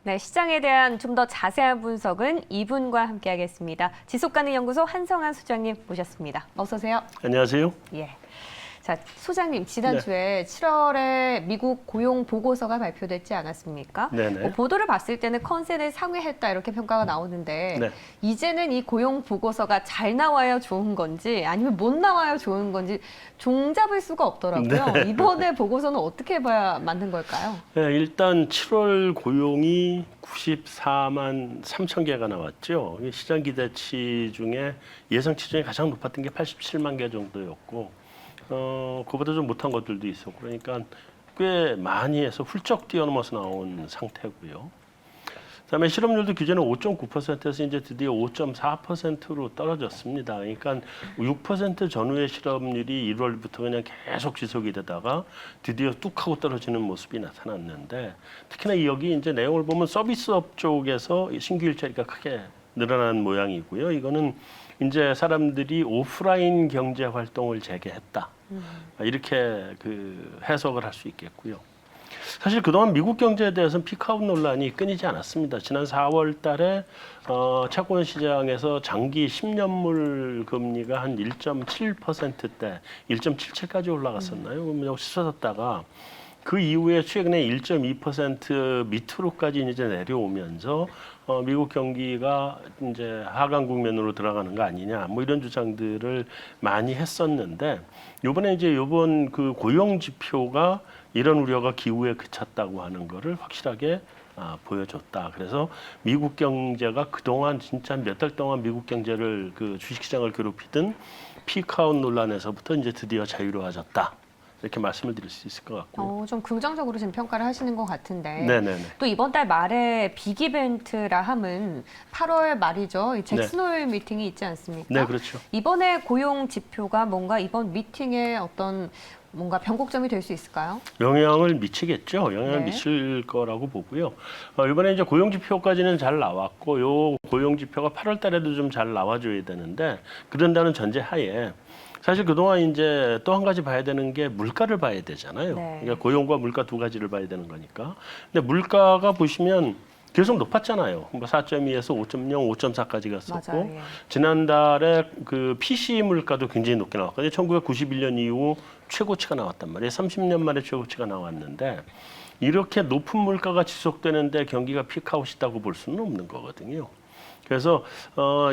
네, 시장에 대한 좀 더 자세한 분석은 이분과 함께하겠습니다. 지속가능연구소 한성환 소장님 모셨습니다. 어서 오세요. 안녕하세요. 예. 자, 소장님, 지난주에 네. 7월에 미국 고용 보고서가 발표됐지 않았습니까? 네네. 보도를 봤을 때는 컨센을 상회했다 이렇게 평가가 나오는데 네. 이제는 이 고용 보고서가 잘 나와야 좋은 건지 아니면 못 나와야 좋은 건지 종잡을 수가 없더라고요. 네. 이번에 보고서는 어떻게 봐야 맞는 걸까요? 네, 일단 7월 고용이 94만 3천 개가 나왔죠. 시장 기대치 중에 예상치 중에 가장 높았던 게 87만 개 정도였고, 그보다 좀 못한 것들도 있었고, 그러니까 꽤 많이 해서 훌쩍 뛰어넘어서 나온 상태고요. 그다음에 실업률도 기존에 5.9%에서 이제 드디어 5.4%로 떨어졌습니다. 그러니까 6% 전후의 실업률이 1월부터 그냥 계속 지속이 되다가 드디어 뚝 하고 떨어지는 모습이 나타났는데, 특히나 여기 이제 내용을 보면 서비스업 쪽에서 신규 일자리가 크게 늘어난 모양이고요. 이거는 이제 사람들이 오프라인 경제 활동을 재개했다. 이렇게 그 해석을 할 수 있겠고요. 사실 그동안 미국 경제에 대해서는 피크아웃 논란이 끊이지 않았습니다. 지난 4월 달에 채권 시장에서 장기 10년물 금리가 한 1.7%대, 1.77까지 올라갔었나요? 그럼 역시 쏟았다가 그 이후에 최근에 1.2% 밑으로까지 이제 내려오면서 미국 경기가 이제 하강 국면으로 들어가는 거 아니냐, 뭐 이런 주장들을 많이 했었는데, 이번에 이제 이번 그 고용 지표가 이런 우려가 기후에 그쳤다고 하는 거를 확실하게 보여줬다. 그래서 미국 경제가 그동안 진짜 몇 달 동안 미국 경제를 그 주식시장을 괴롭히던 피크아웃 논란에서부터 이제 드디어 자유로워졌다. 이렇게 말씀을 드릴 수 있을 것 같고요. 좀 긍정적으로 지금 평가를 하시는 것 같은데 네네네. 또 이번 달 말에 빅 이벤트라 함은 8월 말이죠. 이 잭슨홀 미팅이 있지 않습니까? 네, 그렇죠. 이번에 고용 지표가 뭔가 이번 미팅에 어떤 뭔가 변곡점이 될 수 있을까요? 영향을 미치겠죠. 영향을 네. 미칠 거라고 보고요. 이번에 이제 고용 지표까지는 잘 나왔고, 요 고용 지표가 8월 달에도 좀 잘 나와줘야 되는데, 그런다는 전제 하에 사실 그동안 이제 또 한 가지 봐야 되는 게 물가를 봐야 되잖아요. 네. 그러니까 고용과 물가 두 가지를 봐야 되는 거니까. 근데 물가가 보시면 계속 높았잖아요. 뭐 4.2에서 5.0, 5.4까지 갔었고, 맞아요. 예. 지난달에 그 PC 물가도 굉장히 높게 나왔거든요. 1991년 이후 최고치가 나왔단 말이에요. 30년 만에 최고치가 나왔는데, 이렇게 높은 물가가 지속되는데 경기가 피크아웃이라고 볼 수는 없는 거거든요. 그래서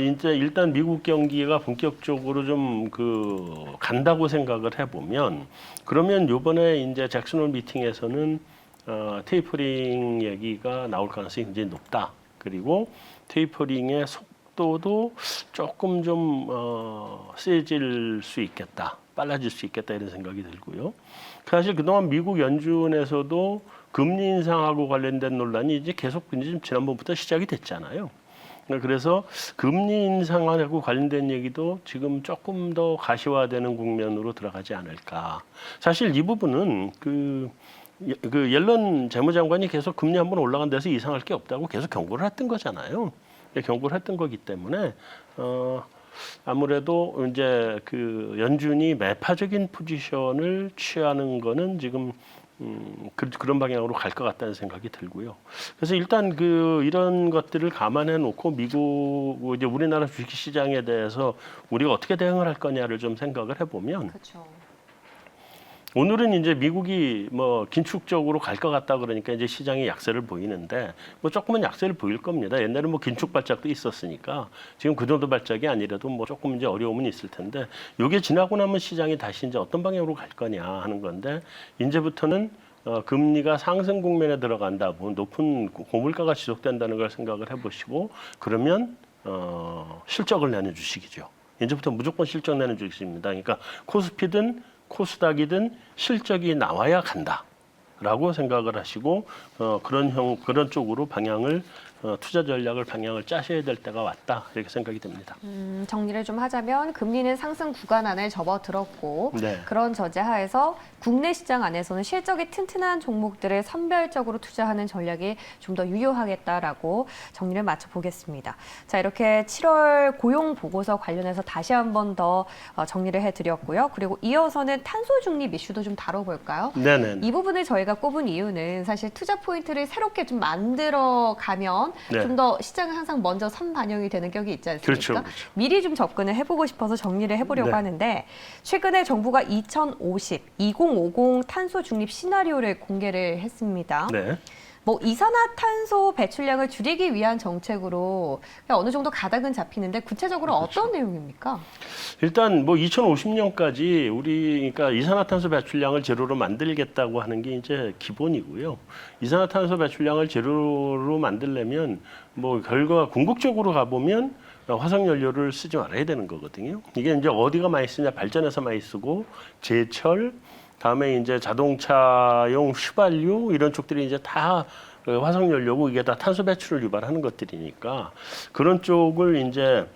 이제 일단 미국 경기가 본격적으로 좀 그 간다고 생각을 해보면, 그러면 요번에 이제 잭슨홀 미팅에서는 테이퍼링 얘기가 나올 가능성이 굉장히 높다. 그리고 테이퍼링의 속도도 조금 좀 세질 수 있겠다. 빨라질 수 있겠다 이런 생각이 들고요. 사실 그동안 미국 연준에서도 금리 인상하고 관련된 논란이 이제 계속 이제 지난번부터 시작이 됐잖아요. 그래서 금리 인상하고 관련된 얘기도 지금 조금 더 가시화되는 국면으로 들어가지 않을까. 사실 이 부분은 그 옐런 재무장관이 계속 금리 한번 올라간 데서 이상할 게 없다고 계속 경고를 했던 거잖아요. 경고를 했던 거기 때문에 아무래도 이제 그 연준이 매파적인 포지션을 취하는 거는 지금 그런 방향으로 갈 것 같다는 생각이 들고요. 그래서 일단 그 이런 것들을 감안해 놓고 미국 이제 우리나라 주식 시장에 대해서 우리가 어떻게 대응을 할 거냐를 좀 생각을 해보면, 그렇죠. 오늘은 이제 미국이 뭐 긴축적으로 갈 것 같다 그러니까 이제 시장이 약세를 보이는데, 뭐 조금은 약세를 보일 겁니다. 옛날에 뭐 긴축 발작도 있었으니까 지금 그 정도 발작이 아니라도 뭐 조금 이제 어려움은 있을 텐데, 요게 지나고 나면 시장이 다시 이제 어떤 방향으로 갈 거냐 하는 건데, 이제부터는 금리가 상승 국면에 들어간다, 뭐 높은 고물가가 지속된다는 걸 생각을 해보시고, 그러면 실적을 내는 주식이죠. 이제부터 무조건 실적 내는 주식입니다. 그러니까 코스피든 코스닥이든 실적이 나와야 간다라고 생각을 하시고 그런 쪽으로 방향을 투자 전략을 방향을 짜셔야 될 때가 왔다 이렇게 생각이 됩니다. 정리를 좀 하자면 금리는 상승 구간 안에 접어들었고 네. 그런 저제하에서 국내 시장 안에서는 실적이 튼튼한 종목들을 선별적으로 투자하는 전략이 좀 더 유효하겠다라고 정리를 맞춰보겠습니다. 자, 이렇게 7월 고용 보고서 관련해서 다시 한 번 더 정리를 해드렸고요. 그리고 이어서는 탄소 중립 이슈도 좀 다뤄볼까요? 네네. 이 부분을 저희가 꼽은 이유는 사실 투자 포인트를 새롭게 좀 만들어 가면 네. 좀 더 시장은 항상 먼저 선반영이 되는 격이 있지 않습니까? 그렇죠, 그렇죠. 미리 좀 접근을 해보고 싶어서 정리를 해보려고 네. 하는데 최근에 정부가 2050, 2050 탄소 중립 시나리오를 공개를 했습니다. 네. 뭐 이산화탄소 배출량을 줄이기 위한 정책으로 어느 정도 가닥은 잡히는데 구체적으로 그렇죠. 어떤 내용입니까? 일단 뭐 2050년까지 우리 그러니까 이산화탄소 배출량을 제로로 만들겠다고 하는 게 이제 기본이고요. 이산화탄소 배출량을 제로로 만들려면 뭐 결과 궁극적으로 가보면 화석 연료를 쓰지 말아야 되는 거거든요. 이게 이제 어디가 많이 쓰냐 발전에서 많이 쓰고 제철 다음에 이제 자동차용 휘발유 이런 쪽들이 이제 다 화석 연료고 이게 다 탄소 배출을 유발하는 것들이니까 그런 쪽을 이제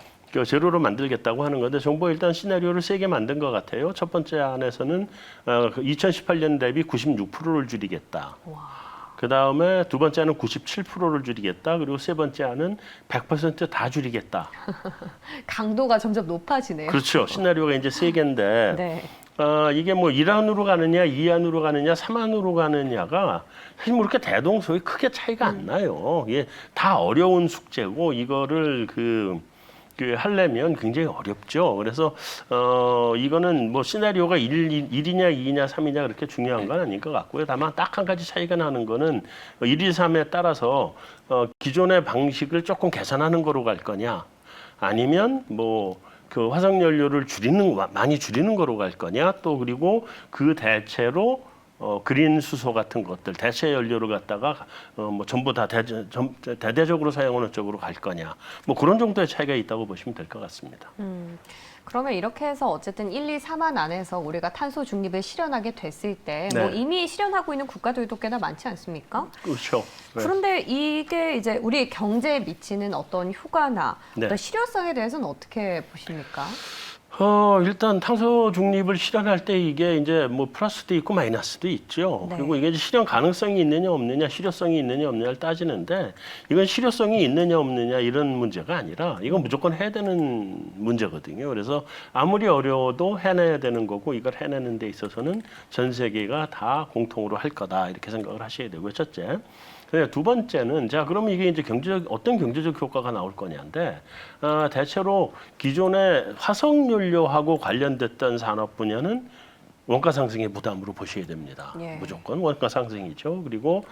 제로로 만들겠다고 하는 건데 정부가 일단 시나리오를 세게 만든 것 같아요. 첫 번째 안에서는 2018년 대비 96%를 줄이겠다. 그 다음에 두 번째 안은 97%를 줄이겠다. 그리고 세 번째 안은 100% 다 줄이겠다. 강도가 점점 높아지네요. 그렇죠. 시나리오가 이제 세 개인데 네. 이게 뭐 1안으로 가느냐, 2안으로 가느냐, 3안으로 가느냐가 사실 뭐 그렇게 대동소이 크게 차이가 안 나요. 이게 다 어려운 숙제고 이거를 하려면 굉장히 어렵죠. 그래서 이거는 뭐 시나리오가 1이냐, 2이냐, 3이냐 그렇게 중요한 건 아닌 것 같고요. 다만 딱 한 가지 차이가 나는 거는 1, 2, 3에 따라서 기존의 방식을 조금 개선하는 거로 갈 거냐, 아니면 뭐 그 화석 연료를 많이 줄이는 거로 갈 거냐, 또 그리고 그 대체로 그린 수소 같은 것들 대체 연료를 갖다가 뭐 전부 다 대대적으로 사용하는 쪽으로 갈 거냐, 뭐 그런 정도의 차이가 있다고 보시면 될 것 같습니다. 그러면 이렇게 해서 어쨌든 1, 2, 3안 안에서 우리가 탄소 중립을 실현하게 됐을 때 네. 뭐 이미 실현하고 있는 국가들도 꽤나 많지 않습니까? 그렇죠. 네. 그런데 이게 이제 우리 경제에 미치는 어떤 효과나 네. 어떤 실효성에 대해서는 어떻게 보십니까? 일단 탄소 중립을 실현할 때 이게 이제 뭐 플러스도 있고 마이너스도 있죠. 네. 그리고 이게 이제 실현 가능성이 있느냐 없느냐, 실효성이 있느냐 없느냐를 따지는데 이건 실효성이 있느냐 없느냐 이런 문제가 아니라 이건 무조건 해야 되는 문제거든요. 그래서 아무리 어려워도 해내야 되는 거고 이걸 해내는 데 있어서는 전 세계가 다 공통으로 할 거다 이렇게 생각을 하셔야 되고요. 첫째. 두 번째는 자 그러면 이게 이제 어떤 경제적 효과가 나올 거냐인데 대체로 기존의 화석 연료하고 관련됐던 산업 분야는 원가 상승의 부담으로 보셔야 됩니다. 예. 무조건 원가 상승이죠. 그리고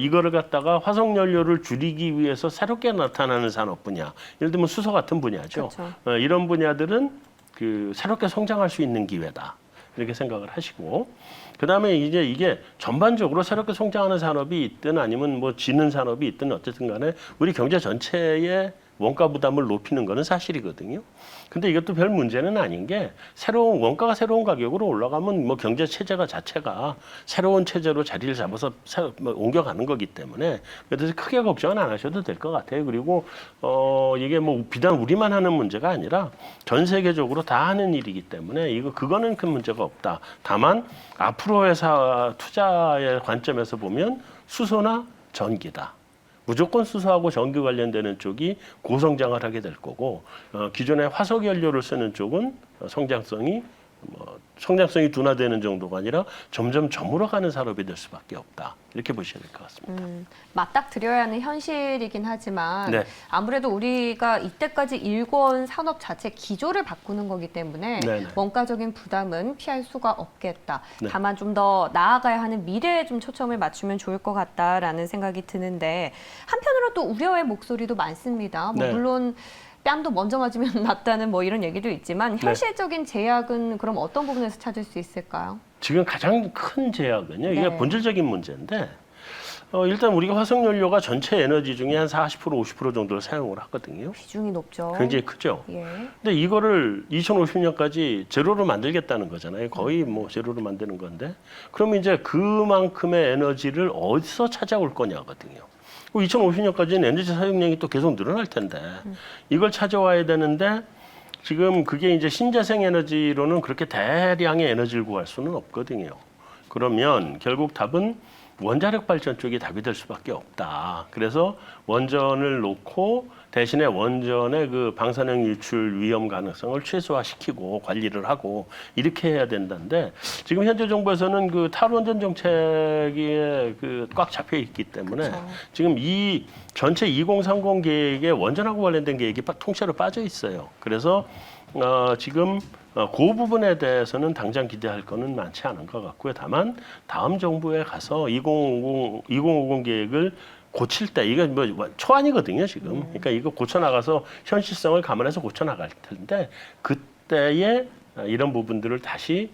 이거를 갖다가 화석 연료를 줄이기 위해서 새롭게 나타나는 산업 분야, 예를 들면 수소 같은 분야죠. 그렇죠. 이런 분야들은 새롭게 성장할 수 있는 기회다. 이렇게 생각을 하시고, 그 다음에 이제 이게 전반적으로 새롭게 성장하는 산업이 있든 아니면 뭐 지는 산업이 있든 어쨌든 간에 우리 경제 전체의 원가 부담을 높이는 거는 사실이거든요. 근데 이것도 별 문제는 아닌 게 원가가 새로운 가격으로 올라가면 뭐 경제 체제가 자체가 새로운 체제로 자리를 잡아서 옮겨가는 거기 때문에 그래서 크게 걱정은 안 하셔도 될 것 같아요. 그리고 이게 뭐 비단 우리만 하는 문제가 아니라 전 세계적으로 다 하는 일이기 때문에 그거는 큰 문제가 없다. 다만 앞으로의 투자의 관점에서 보면 수소나 전기다. 무조건 수소하고 전기 관련되는 쪽이 고성장을 하게 될 거고 기존의 화석 연료를 쓰는 쪽은 성장성이 둔화되는 정도가 아니라 점점 저물어가는 산업이 될 수밖에 없다. 이렇게 보셔야 될 것 같습니다. 맞닥뜨려야 하는 현실이긴 하지만 네. 아무래도 우리가 이때까지 일궈온 산업 자체 기조를 바꾸는 거기 때문에 네네. 원가적인 부담은 피할 수가 없겠다. 네. 다만 좀 더 나아가야 하는 미래에 좀 초점을 맞추면 좋을 것 같다라는 생각이 드는데 한편으로 또 우려의 목소리도 많습니다. 뭐 네. 물론 뺨도 먼저 맞으면 낫다는 뭐 이런 얘기도 있지만 현실적인 제약은 그럼 어떤 부분에서 찾을 수 있을까요? 지금 가장 큰 제약은요. 이게 네. 본질적인 문제인데 일단 우리가 화석 연료가 전체 에너지 중에 한 40% 50% 정도를 사용을 하거든요. 비중이 높죠. 굉장히 크죠. 예. 근데 이거를 2050년까지 제로로 만들겠다는 거잖아요. 거의 뭐 제로로 만드는 건데 그러면 이제 그만큼의 에너지를 어디서 찾아올 거냐거든요. 2050년까지는 에너지 사용량이 또 계속 늘어날 텐데 이걸 찾아와야 되는데 지금 그게 이제 신재생 에너지로는 그렇게 대량의 에너지를 구할 수는 없거든요. 그러면 결국 답은 원자력 발전 쪽이 답이 될 수밖에 없다. 그래서 원전을 놓고 대신에 원전의 그 방사능 유출 위험 가능성을 최소화시키고 관리를 하고 이렇게 해야 된다는데 지금 현재 정부에서는 그 탈원전 정책에 그 꽉 잡혀 있기 때문에 그렇죠. 지금 이 전체 2030 계획에 원전하고 관련된 계획이 통째로 빠져 있어요. 그래서 지금 그 부분에 대해서는 당장 기대할 거는 많지 않은 것 같고요. 다만 다음 정부에 가서 2050 계획을 고칠 때 이게 뭐 초안이거든요 지금. 그러니까 이거 고쳐 나가서 현실성을 감안해서 고쳐 나갈 텐데 그때에 이런 부분들을 다시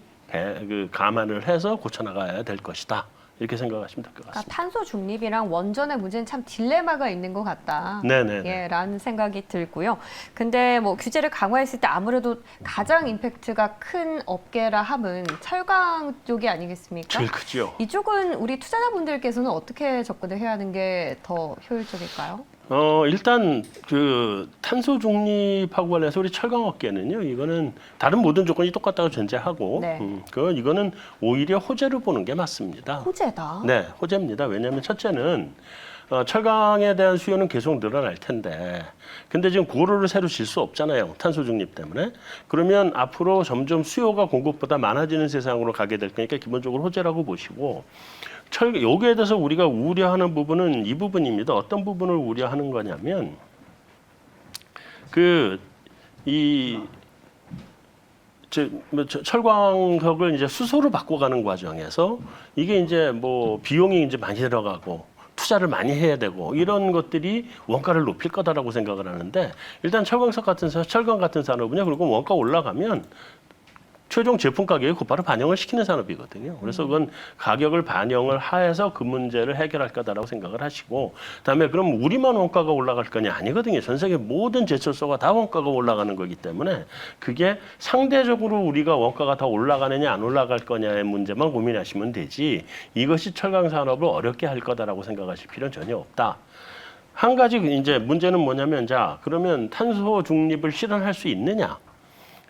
감안을 해서 고쳐 나가야 될 것이다. 이렇게 생각하시면 될 것 그러니까 같습니다. 탄소 중립이랑 원전의 문제는 참 딜레마가 있는 것 같다. 네네. 예, 라는 생각이 들고요. 근데 뭐 규제를 강화했을 때 아무래도 가장 임팩트가 큰 업계라 함은 철강 쪽이 아니겠습니까? 제일 크죠. 이쪽은 우리 투자자분들께서는 어떻게 접근을 해야 하는 게 더 효율적일까요? 일단 그 탄소 중립하고 관련해서 우리 철강업계는요, 이거는 다른 모든 조건이 똑같다고 전제하고, 네. 이거는 오히려 호재로 보는 게 맞습니다. 호재다. 네, 호재입니다. 왜냐하면 첫째는 철강에 대한 수요는 계속 늘어날 텐데, 근데 지금 고로를 새로 질 수 없잖아요. 탄소 중립 때문에. 그러면 앞으로 점점 수요가 공급보다 많아지는 세상으로 가게 될 거니까 기본적으로 호재라고 보시고, 여기에 대해서 우리가 우려하는 부분은 이 부분입니다. 어떤 부분을 우려하는 거냐면 철광석을 이제 수소로 바꿔가는 과정에서 이게 이제 뭐 비용이 이제 많이 들어가고 투자를 많이 해야 되고 이런 것들이 원가를 높일 거다라고 생각을 하는데 일단 철강 같은 산업은요. 그리고 원가 올라가면 최종 제품 가격에 곧바로 반영을 시키는 산업이거든요. 그래서 그건 가격을 반영을 하여서 그 문제를 해결할 거다라고 생각을 하시고 그다음에 그럼 우리만 원가가 올라갈 거냐 아니거든요. 전 세계 모든 제철소가 다 원가가 올라가는 거기 때문에 그게 상대적으로 우리가 원가가 더 올라가느냐 안 올라갈 거냐의 문제만 고민하시면 되지 이것이 철강 산업을 어렵게 할 거다라고 생각하실 필요는 전혀 없다. 한 가지 이제 문제는 뭐냐면 자 그러면 탄소 중립을 실현할 수 있느냐?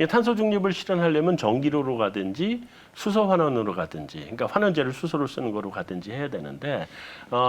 탄소 중립을 실현하려면 전기로로 가든지 수소 환원으로 가든지, 그러니까 환원재를 수소로 쓰는 거로 가든지 해야 되는데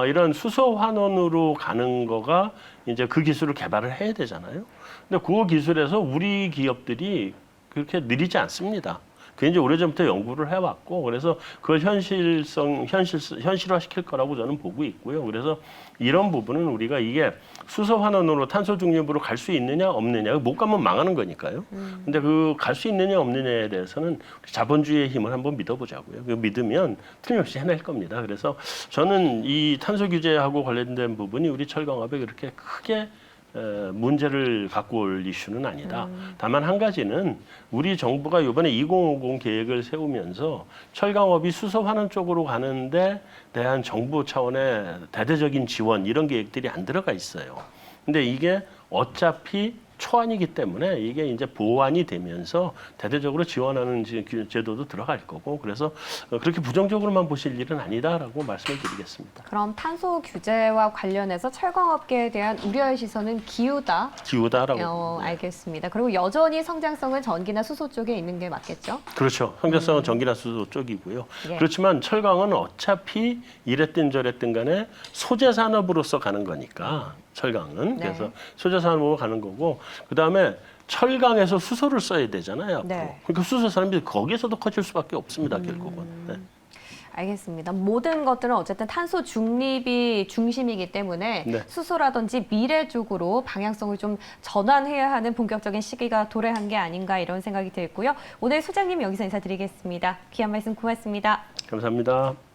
이런 수소 환원으로 가는 거가 이제 그 기술을 개발을 해야 되잖아요. 근데 그 기술에서 우리 기업들이 그렇게 느리지 않습니다. 그게 이제 오래전부터 연구를 해왔고, 그래서 그걸 현실화시킬 거라고 저는 보고 있고요. 그래서 이런 부분은 우리가 이게 수소 환원으로 탄소 중립으로 갈 수 있느냐 없느냐, 못 가면 망하는 거니까요. 근데 그 갈 수 있느냐 없느냐에 대해서는 자본주의의 힘을 한번 믿어보자고요. 그 믿으면 틀림없이 해낼 겁니다. 그래서 저는 이 탄소 규제하고 관련된 부분이 우리 철강업에 그렇게 크게 문제를 갖고 올 이슈는 아니다. 다만 한 가지는 우리 정부가 이번에 2050 계획을 세우면서 철강업이 수소 환원 쪽으로 가는데 대한 정부 차원의 대대적인 지원 이런 계획들이 안 들어가 있어요. 근데 이게 어차피 초안이기 때문에 이게 이제 보완이 되면서 대대적으로 지원하는 제도도 들어갈 거고 그래서 그렇게 부정적으로만 보실 일은 아니다라고 말씀을 드리겠습니다. 그럼 탄소 규제와 관련해서 철강업계에 대한 우려의 시선은 기우다. 기우다라고. 알겠습니다. 그리고 여전히 성장성은 전기나 수소 쪽에 있는 게 맞겠죠? 그렇죠. 성장성은 전기나 수소 쪽이고요. 예. 그렇지만 철강은 어차피 이랬든 저랬든 간에 소재 산업으로서 가는 거니까 철강은. 네. 그래서 소재 산업으로 가는 거고 그다음에 철강에서 수소를 써야 되잖아요. 앞으로. 네. 그러니까 수소 산업이 거기서도 커질 수밖에 없습니다. 결국은. 네. 알겠습니다. 모든 것들은 어쨌든 탄소 중립이 중심이기 때문에 네. 수소라든지 미래 쪽으로 방향성을 좀 전환해야 하는 본격적인 시기가 도래한 게 아닌가 이런 생각이 들고요. 오늘 소장님 여기서 인사드리겠습니다. 귀한 말씀 고맙습니다. 감사합니다.